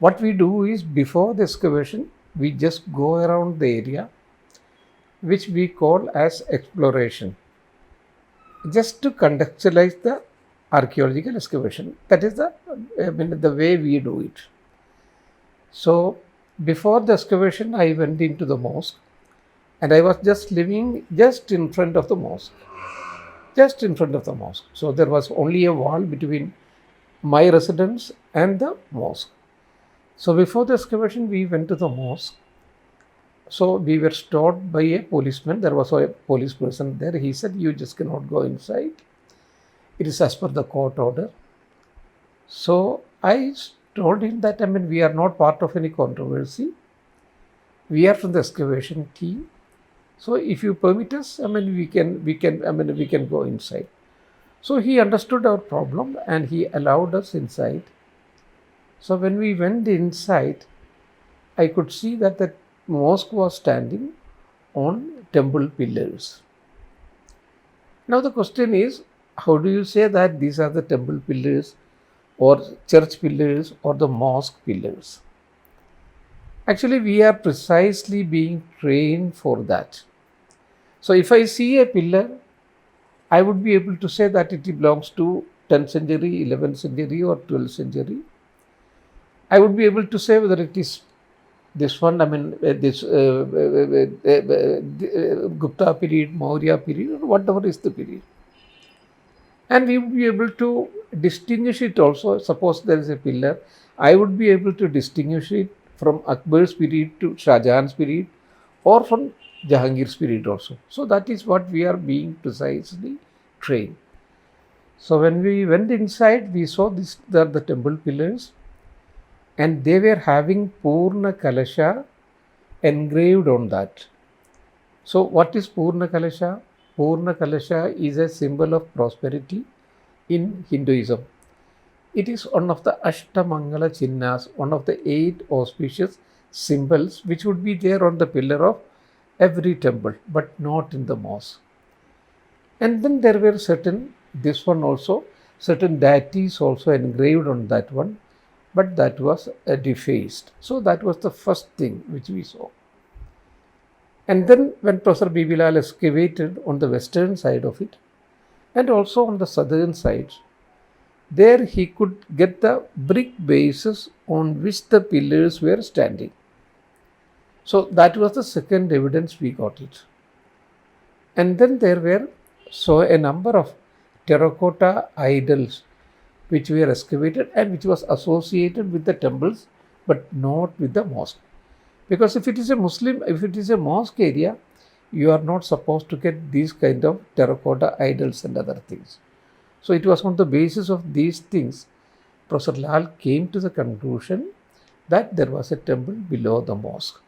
What we do is, before the excavation, we just go around the area, which we call as exploration, just to contextualize the archaeological excavation. That is the way we do it. So before the excavation, I went into the mosque, and I was just living just in front of the mosque. Just in front of the mosque. So there was only a wall between my residence and the mosque. So before the excavation, we went to the mosque. So we were stopped by a policeman. There was a police person there. He said, "You just cannot go inside. It is as per the court order." So I told him that, we are not part of any controversy. We are from the excavation team. So if you permit us, we can go inside. So he understood our problem and he allowed us inside. So when we went inside, I could see that the mosque was standing on temple pillars. Now the question is, how do you say that these are the temple pillars or church pillars or the mosque pillars? Actually, we are precisely being trained for that. So if I see a pillar, I would be able to say that it belongs to 10th century, 11th century or 12th century. I would be able to say whether it is this one, Gupta period, Maurya period, or whatever is the period. And we would be able to distinguish it also. Suppose there is a pillar, I would be able to distinguish it from Akbar's period to Shah Jahan's period, or from Jahangir's period also. So that is what we are being precisely trained. So when we went inside, we saw the temple pillars, and they were having Purna Kalasha engraved on that. So what is Purna Kalasha? Purna Kalasha is a symbol of prosperity in Hinduism. It is one of the Ashtamangala Chinnas, one of the 8 auspicious symbols which would be there on the pillar of every temple, but not in the mosque. And then there were certain deities also engraved on that one, but that was defaced. So that was the first thing which we saw. And then when Professor BB Lal excavated on the western side of it, and also on the southern side, there he could get the brick bases on which the pillars were standing. So that was the second evidence we got it. And then there were a number of terracotta idols which were excavated and which was associated with the temples, but not with the mosque. Because if it is a mosque area, you are not supposed to get these kind of terracotta idols and other things. So it was on the basis of these things, Professor Lal came to the conclusion that there was a temple below the mosque.